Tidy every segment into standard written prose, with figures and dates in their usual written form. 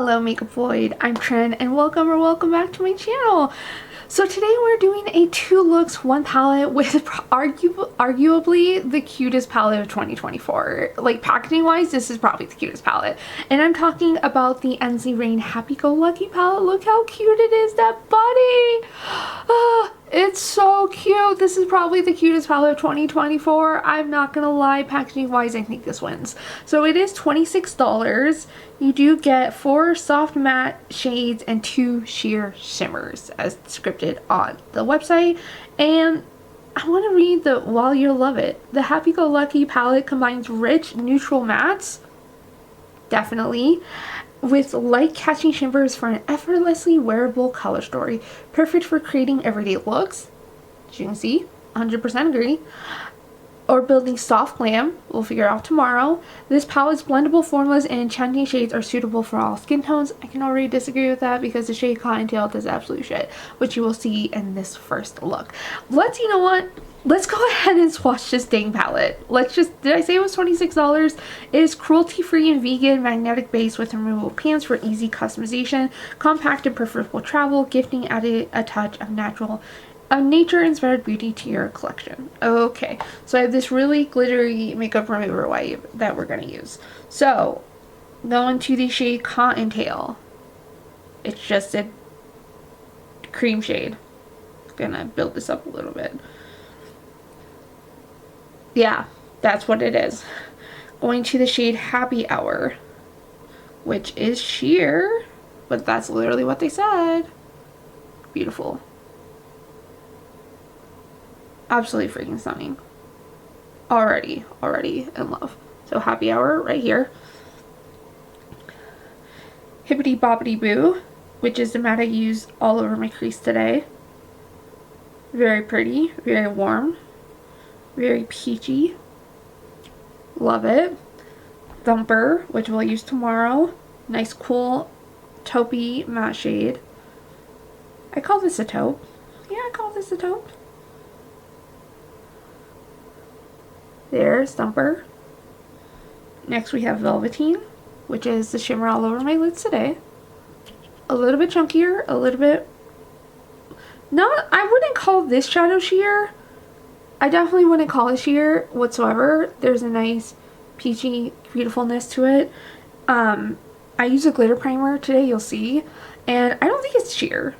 Hello Makeup Void, I'm Trin and welcome back to my channel. So today we're doing a 2 looks 1 palette with arguably the cutest palette of 2024. Like packaging wise, this is probably the cutest palette. And I'm talking about the Ensley Rain Happy Go Lucky palette. Look how cute it is, that body! It's so cute. This is probably the cutest palette of 2024. I'm not gonna lie, packaging wise, I think this wins. So it is $26. You do get 4 soft matte shades and 2 sheer shimmers as scripted on the website. And I want to read the while you'll love it. The Happy Go Lucky palette combines rich neutral mattes, definitely, with light catchy shimmers for an effortlessly wearable color story. Perfect for creating everyday looks, as you can see, 100% agree, or building soft glam. We'll figure out tomorrow. This palette's blendable formulas and enchanting shades are suitable for all skin tones. I can already disagree with that because the shade Cottontail does absolute shit, which you will see in this first look. You know what? Let's go ahead and swatch this dang palette. Did I say it was $26? It is cruelty-free and vegan, magnetic base with removable pans for easy customization, compact and perfect for travel, gifting added a touch of nature-inspired beauty to your collection. Okay, so I have this really glittery makeup remover wipe that we're going to use. So, going to the shade Cottontail. It's just a cream shade. Gonna build this up a little bit. Yeah, that's what it is. Going to the shade Happy Hour, which is sheer, but that's literally what they said. Beautiful. Absolutely freaking stunning. Already in love. So Happy Hour right here. Hippity Boppity Boo, which is the matte I used all over my crease today. Very pretty, very warm, very peachy. Love it. Thumper, which we'll use tomorrow. Nice cool taupey matte shade. I call this a taupe. Yeah, I call this a taupe. There's Thumper. Next we have Velveteen, which is the shimmer all over my lids today. A little bit chunkier, a little bit... I wouldn't call this shadow sheer. I definitely wouldn't call it sheer whatsoever. There's a nice peachy beautifulness to it. I use a glitter primer today, you'll see. And I don't think it's sheer.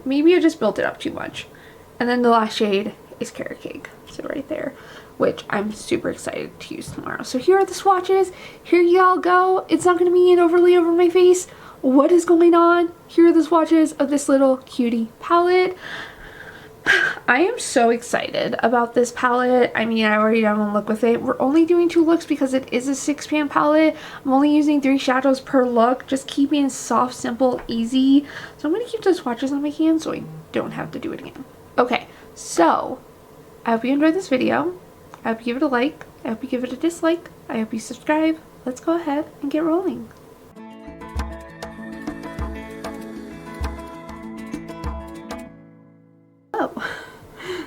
Maybe I just built it up too much. And then the last shade is Carrot Cake. So right there, which I'm super excited to use tomorrow. So here are the swatches. Here y'all go. It's not going to be overly over my face. What is going on? Here are the swatches of this little cutie palette. I am so excited about this palette. I mean, I already done one look with it. We're only doing 2 looks because it is a 6-pan palette. I'm only using 3 shadows per look, just keeping it soft, simple, easy. So I'm going to keep the swatches on my hand so I don't have to do it again. Okay, so I hope you enjoyed this video. I hope you give it a like. I hope you give it a dislike. I hope you subscribe. Let's go ahead and get rolling.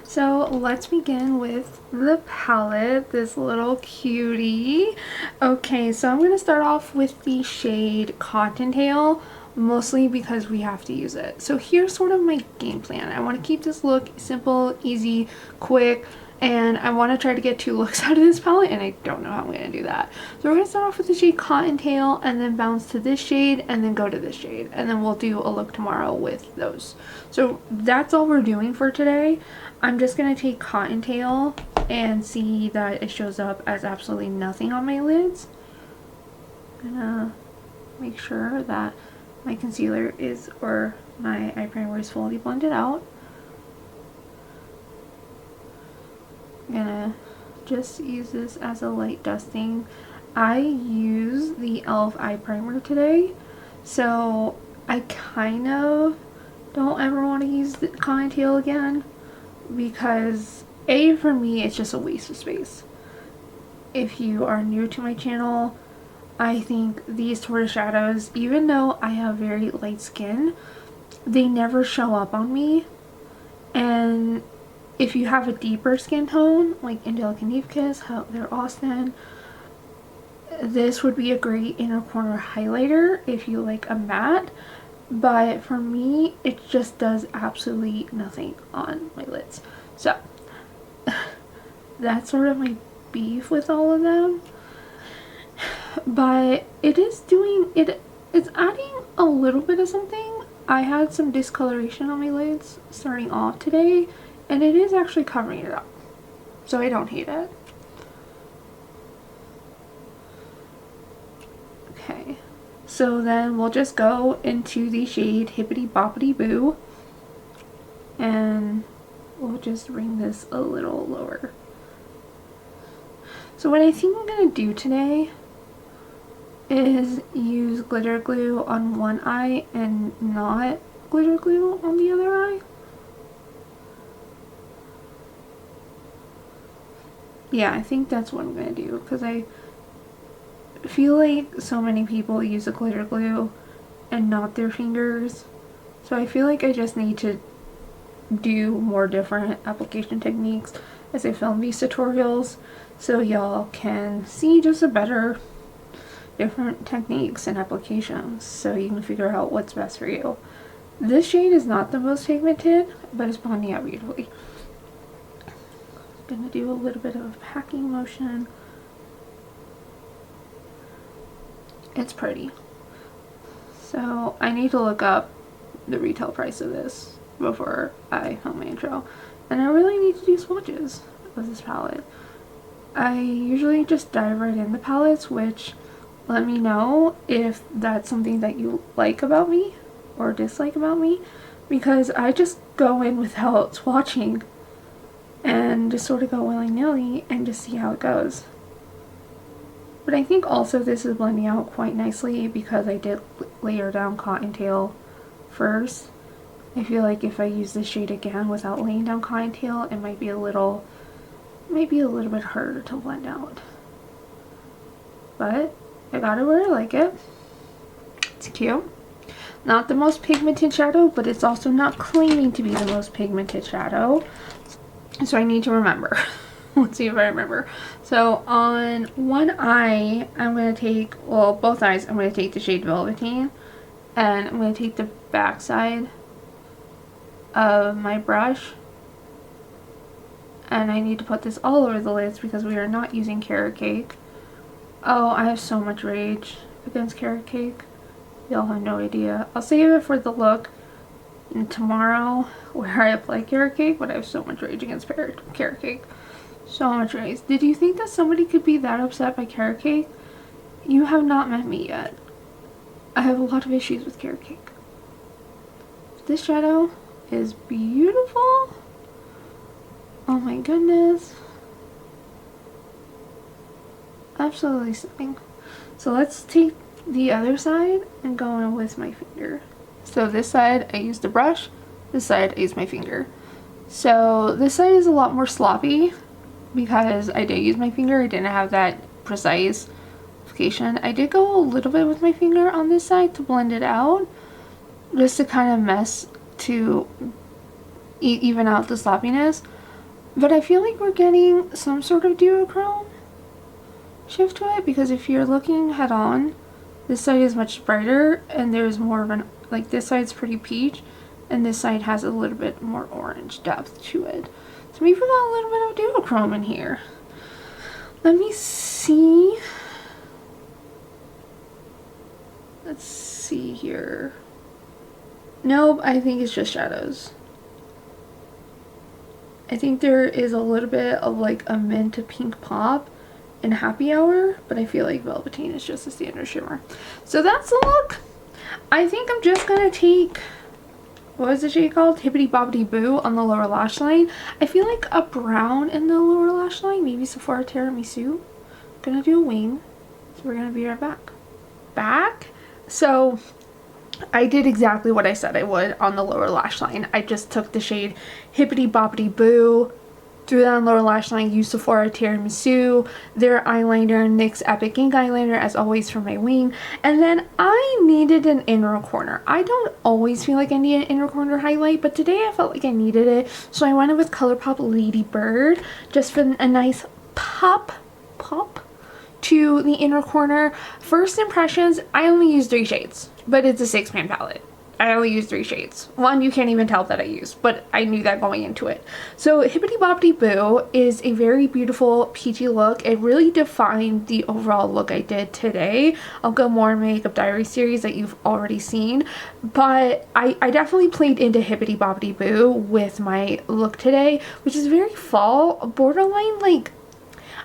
So let's begin with the palette, this little cutie. Okay, so I'm going to start off with the shade Cottontail, mostly because we have to use it. So here's sort of my game plan. I want to keep this look simple, easy, quick, and I want to try to get 2 looks out of this palette, and I don't know how I'm going to do that. So we're going to start off with the shade Cottontail, and then bounce to this shade, and then go to this shade, and then we'll do a look tomorrow with those. So that's all we're doing for today. I'm just going to take Cottontail and see that it shows up as absolutely nothing on my lids. I'm gonna make sure that my concealer or my eye primer is fully blended out. I'm gonna just use this as a light dusting. I use the e.l.f. eye primer today, so I kind of don't ever want to use the Cottontail again because for me it's just a waste of space. If you are new to my channel, I think these tortoise shadows, even though I have very light skin, they never show up on me. And if you have a deeper skin tone, like Angelica Kiss, Heather Austin, this would be a great inner corner highlighter if you like a matte, but for me it just does absolutely nothing on my lids. So that's sort of my beef with all of them, but it is doing it. It's adding a little bit of something. I had some discoloration on my lids starting off today, and it is actually covering it up, so I don't hate it. Okay, so then we'll just go into the shade Hippity Boppity Boo, and we'll just bring this a little lower. So what I think I'm going to do today is use glitter glue on one eye and not glitter glue on the other eye. Yeah, I think that's what I'm going to do, because I feel like so many people use a glitter glue and not their fingers. So I feel like I just need to do more different application techniques as I film these tutorials, so y'all can see just a better different techniques and applications, so you can figure out what's best for you. This shade is not the most pigmented, but it's blending out beautifully. I'm gonna do a little bit of a packing motion. It's pretty. So I need to look up the retail price of this before I film my intro, and I really need to do swatches with this palette. I usually just dive right into palettes, which let me know if that's something that you like about me or dislike about me, because I just go in without swatching and just sort of go willy-nilly and just see how it goes. But I think also this is blending out quite nicely because I did layer down Cottontail first. I feel like if I use this shade again without laying down Cottontail, it might be a little bit harder to blend out. But I got it where I like it. It's cute. Not the most pigmented shadow, but it's also not claiming to be the most pigmented shadow. So I need to remember. Let's see if I remember. So on one eye, I'm going to take, well, both eyes, I'm going to take the shade Velveteen, and I'm going to take the back side of my brush, and I need to put this all over the lids because we are not using carrot cake. Oh, I have so much rage against carrot cake. Y'all have no idea. I'll save it for the look tomorrow where I apply carrot cake, but I have so much rage against carrot cake. So much rage. Did you think that somebody could be that upset by carrot cake? You have not met me yet. I have a lot of issues with carrot cake. This shadow is beautiful. Oh my goodness. Absolutely stunning. So let's take the other side and go in with my finger. So this side I used the brush, this side I used my finger. So this side is a lot more sloppy because I did use my finger. I didn't have that precise application. I did go a little bit with my finger on this side to blend it out, just to kind of mess to even out the sloppiness. But I feel like we're getting some sort of duochrome shift to it, because if you're looking head on, this side is much brighter and there's more of an, like, this side's pretty peach and this side has a little bit more orange depth to it. So maybe we got a little bit of duochrome in here. Let me see. Let's see here. Nope, I think it's just shadows. I think there is a little bit of like a mint to pink pop in Happy Hour, but I feel like Velveteen is just a standard shimmer. So that's the look. I think I'm just gonna take, what was the shade called? Hippity Boppity Boo on the lower lash line. I feel like a brown in the lower lash line, maybe Sephora Tiramisu. Gonna do a wing, so we're gonna be right back. So I did exactly what I said I would on the lower lash line. I just took the shade Hippity Boppity Boo, threw that on lower lash line, used Sephora Tiramisu, their eyeliner, NYX Epic Ink eyeliner as always for my wing, and then I needed an inner corner. I don't always feel like I need an inner corner highlight, but today I felt like I needed it, so I went in with ColourPop Lady Bird just for a nice pop to the inner corner. First impressions, I only use 3 shades, but it's a 6-pan palette. I only use 3 shades. One you can't even tell that I use, but I knew that going into it. So Hippity Boppity Boo is a very beautiful peachy look. It really defined the overall look I did today. I'll go more in my Makeup Diary series that you've already seen, but I definitely played into Hippity Boppity Boo with my look today, which is very fall, borderline like,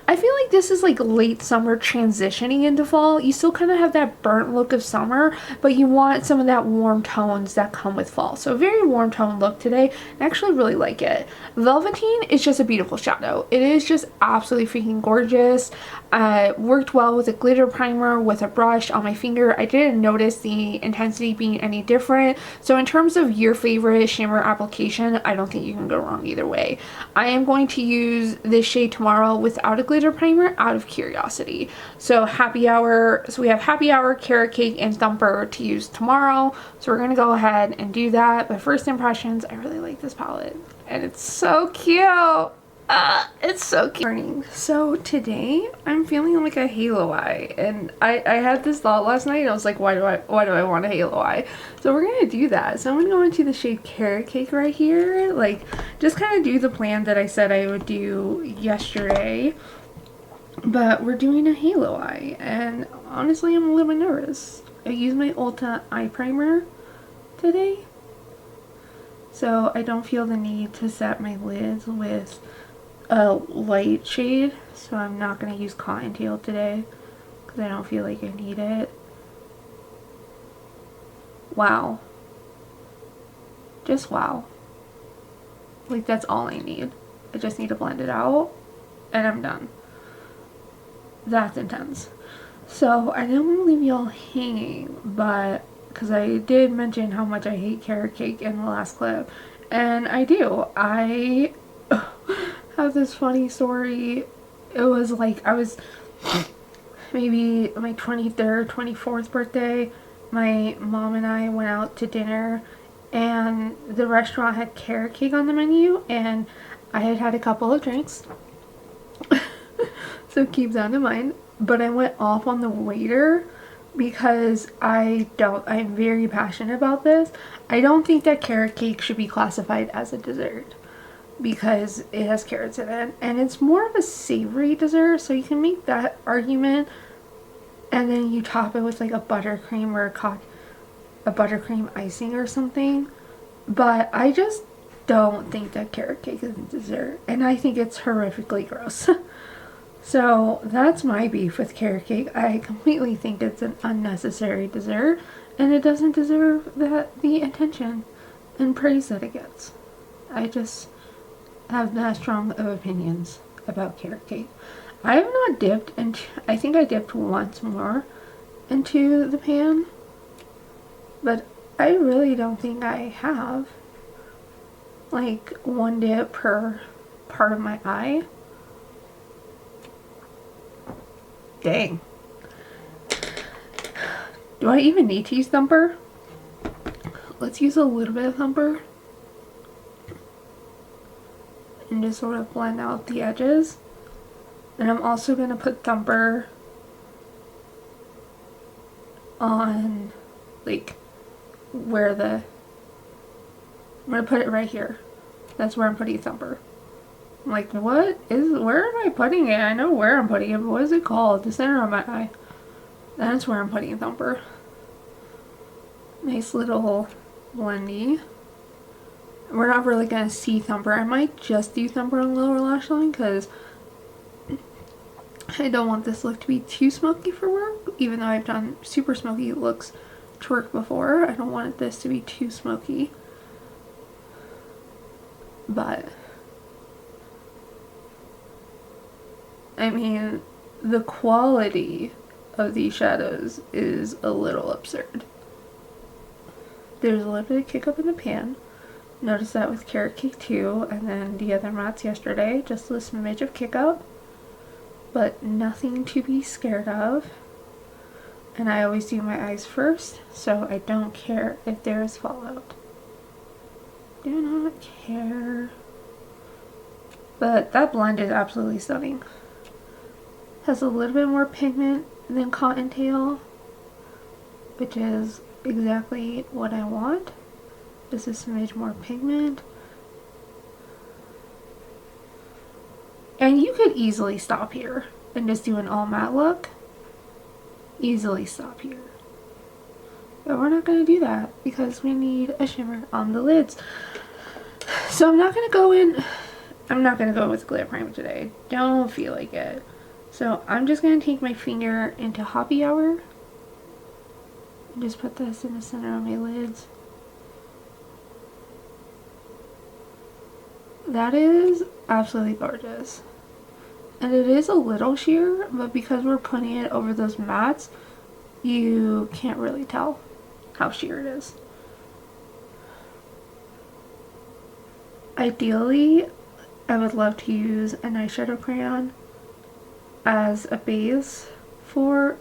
I feel like this is like late summer transitioning into fall. You still kind of have that burnt look of summer, but you want some of that warm tones that come with fall. So a very warm tone look today. I actually really like it. Velveteen is just a beautiful shadow. It is just absolutely freaking gorgeous. Worked well with a glitter primer with a brush on my finger. I didn't notice the intensity being any different. So in terms of your favorite shimmer application, I don't think you can go wrong either way. I am going to use this shade tomorrow without a glitter primer out of curiosity. So happy hour, so we have happy hour, carrot cake, and thumper to use tomorrow. So we're gonna go ahead and do that. But first impressions, I really like this palette and it's so cute. It's so cute. So today I'm feeling like a halo eye, and I had this thought last night and I was like, why do I want a halo eye? So we're gonna do that. So I'm gonna go into the shade Carrot Cake right here, like just kind of do the plan that I said I would do yesterday, but we're doing a halo eye, and honestly I'm a little bit nervous. I used my Ulta eye primer today, so I don't feel the need to set my lids with a light shade, so I'm not going to use Cottontail today because I don't feel like I need it. Wow. Just wow. Like that's all I need. I just need to blend it out and I'm done. That's intense. So I don't want to leave y'all hanging, but because I did mention how much I hate carrot cake in the last clip, and I do. I have this funny story. It was like I was maybe my 23rd, 24th birthday. My mom and I went out to dinner and the restaurant had carrot cake on the menu, and I had had a couple of drinks. So keep that in mind. But I went off on the waiter because I'm very passionate about this. I don't think that carrot cake should be classified as a dessert because it has carrots in it, and it's more of a savory dessert, so you can make that argument, and then you top it with like a buttercream or a buttercream icing or something. But I just don't think that carrot cake is a dessert, and I think it's horrifically gross. So that's my beef with carrot cake. I completely think it's an unnecessary dessert, and it doesn't deserve the attention and praise that it gets. I just have that strong of opinions about carrot cake. I have not dipped into, I think I dipped once more into the pan, but I really don't think I have like one dip per part of my eye. Dang. Do I even need to use thumper? Let's use a little bit of thumper and just sort of blend out the edges. And I'm also going to put thumper on like where I'm going to put it right here. That's where I'm putting thumper. I'm like, where am I putting it? I know where I'm putting it, but what is it called? The center of my eye. That's where I'm putting thumper. Nice little blendy. We're not really going to see thumper. I might just do thumper on the lower lash line because I don't want this look to be too smoky for work. Even though I've done super smoky looks to work before, I don't want this to be too smoky. But I mean, the quality of these shadows is a little absurd. There's a little bit of kick up in the pan. Notice that with carrot cake too, and then the other mats yesterday, just a smidge of kick up, but nothing to be scared of. And I always do my eyes first, so I don't care if there is fallout. Do not care. But that blend is absolutely stunning. has a little bit more pigment than Cottontail, which is exactly what I want. Just a smidge more pigment. And you could easily stop here and just do an all matte look. Easily stop here. But we're not going to do that because we need a shimmer on the lids. So I'm not going to go with glitter primer today. Don't feel like it. So I'm just going to take my finger into Hoppy Hour and just put this in the center of my lids. That is absolutely gorgeous. And it is a little sheer, but because we're putting it over those mattes, you can't really tell how sheer it is. Ideally, I would love to use an eyeshadow crayon as a base for,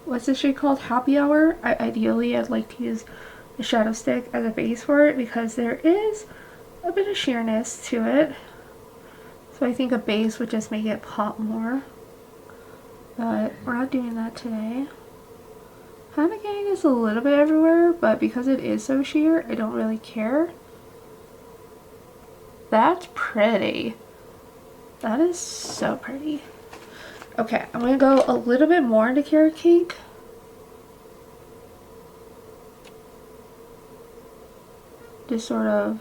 what's this shade called? Happy Hour. Ideally, I'd like to use a shadow stick as a base for it because there is a bit of sheerness to it. So I think a base would just make it pop more. But we're not doing that today. Kind of getting this a little bit everywhere, but because it is so sheer, I don't really care. That's pretty. That is so pretty. Okay, I'm going to go a little bit more into Carrot Cake. Just sort of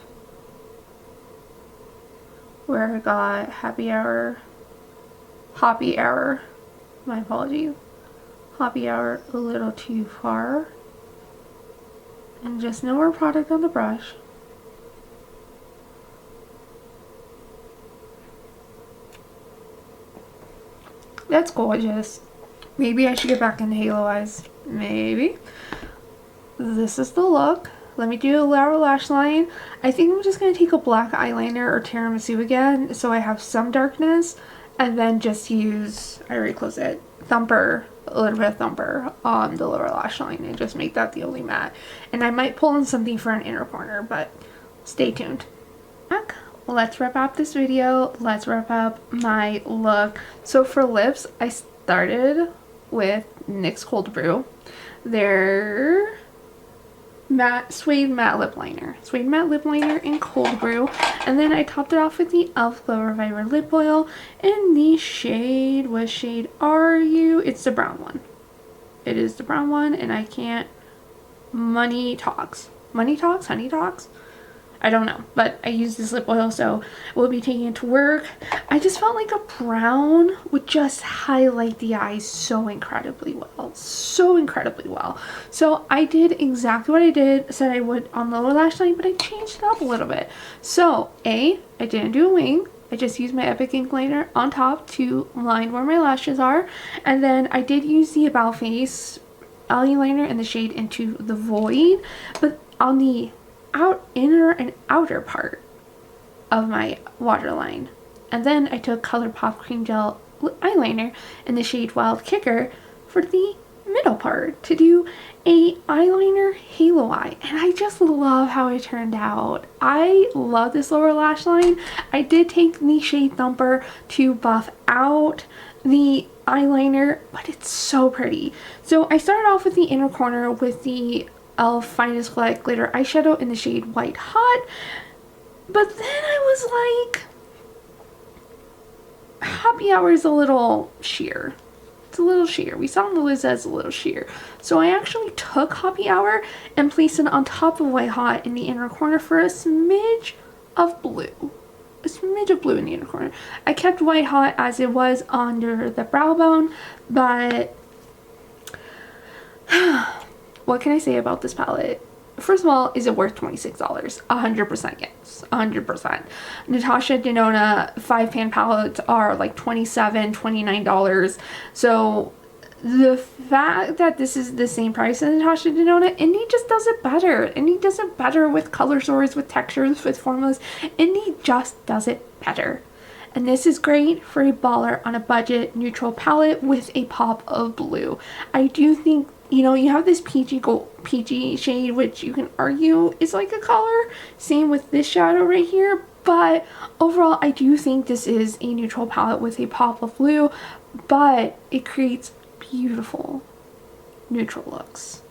where I got Hoppy Hour, my apologies, Hoppy Hour a little too far. And just no more product on the brush. That's gorgeous. Maybe I should get back into Halo Eyes. Maybe. This is the look. Let me do a lower lash line. I think I'm just going to take a black eyeliner or tiramisu again so I have some darkness, and then just use, I already closed it, Thumper, a little bit of Thumper on the lower lash line and just make that the only matte. And I might pull in something for an inner corner, but stay tuned. Let's wrap up this video. Let's wrap up my look. So for lips, I started with NYX Cold Brew. Their suede matte lip liner in Cold Brew, and then I topped it off with the e.l.f. Glow Reviver lip oil, and the shade was shade RU. It's the brown one. It is the brown one, and I can't, honey talks, I don't know, but I use this lip oil, so we'll be taking it to work. I just felt like a brown would just highlight the eyes so incredibly well. So I did exactly what I said I would on the lower lash line, but I changed it up a little bit. So I didn't do a wing. I just used my Epic ink liner on top to line where my lashes are. And then I did use the About Face eyeliner in the shade Into the Void, but on the inner and outer part of my waterline. And then I took ColourPop Cream Gel eyeliner in the shade Wild Kicker for the middle part to do a eyeliner halo eye, and I just love how it turned out. I love this lower lash line. I did take the shade Thumper to buff out the eyeliner, but it's so pretty. So I started off with the inner corner with the e.l.f. Finest Flat Glitter eyeshadow in the shade White Hot, but then I was like, Happy Hour is a little sheer. It's a little sheer. We saw on the list as a little sheer. So I actually took Happy Hour and placed it on top of White Hot in the inner corner for a smidge of blue. A smidge of blue in the inner corner. I kept White Hot as it was under the brow bone, but what can I say about this palette? First of all, is it worth $26? 100% yes. 100%. Natasha Denona 5-pan palettes are like $27, $29. So the fact that this is the same price as Natasha Denona, Indie just does it better. Indie does it better with color stories, with textures, with formulas. Indie just does it better. And this is great for a baller on a budget neutral palette with a pop of blue. I do think, you know, you have this peachy shade, which you can argue is like a color. Same with this shadow right here. But overall, I do think this is a neutral palette with a pop of blue. but it creates beautiful neutral looks.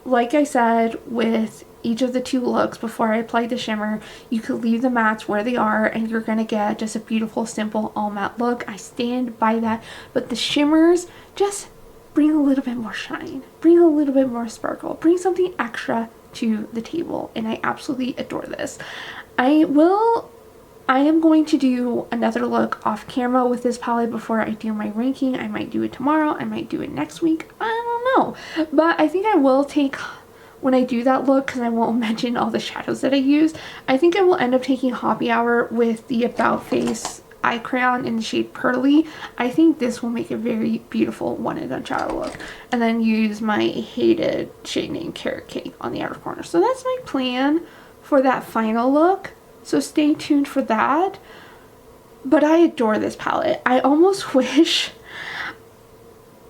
Like I said, with each of the two looks, before I applied the shimmer, you could leave the mattes where they are and you're gonna get just a beautiful, simple, all matte look. I stand by that, but the shimmers just bring a little bit more shine, bring a little bit more sparkle, bring something extra to the table, and I absolutely adore this. I am going to do another look off camera with this palette before I do my ranking. I might do it tomorrow, I might do it next week, I don't know. But I think I will take, when I do that look, because I won't mention all the shadows that I use, I think I will end up taking Hoppy Hour with the About Face eye crayon in the shade Pearly. I think this will make a very beautiful one and done shadow look. And then use my hated shade name Carrot Cake on the outer corner. So that's my plan for that final look. So stay tuned for that. But I adore this palette. I almost wish...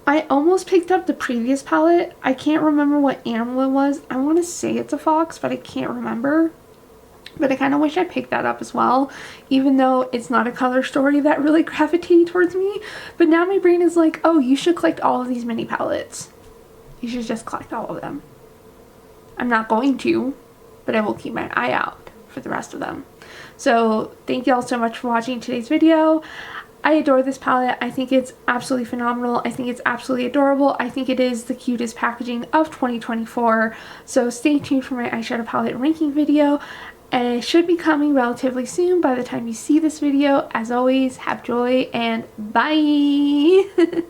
I almost picked up the previous palette. I can't remember what animal it was. I want to say it's a fox, but I can't remember. But I kind of wish I picked that up as well, even though it's not a color story that really gravitated towards me. But now my brain is like, oh, you should collect all of these mini palettes. You should just collect all of them. I'm not going to, but I will keep my eye out for the rest of them. So thank you all so much for watching today's video. I adore this palette. I think it's absolutely phenomenal. I think it's absolutely adorable. I think it is the cutest packaging of 2024. So stay tuned for my eyeshadow palette ranking video. And it should be coming relatively soon by the time you see this video. As always, have joy and bye!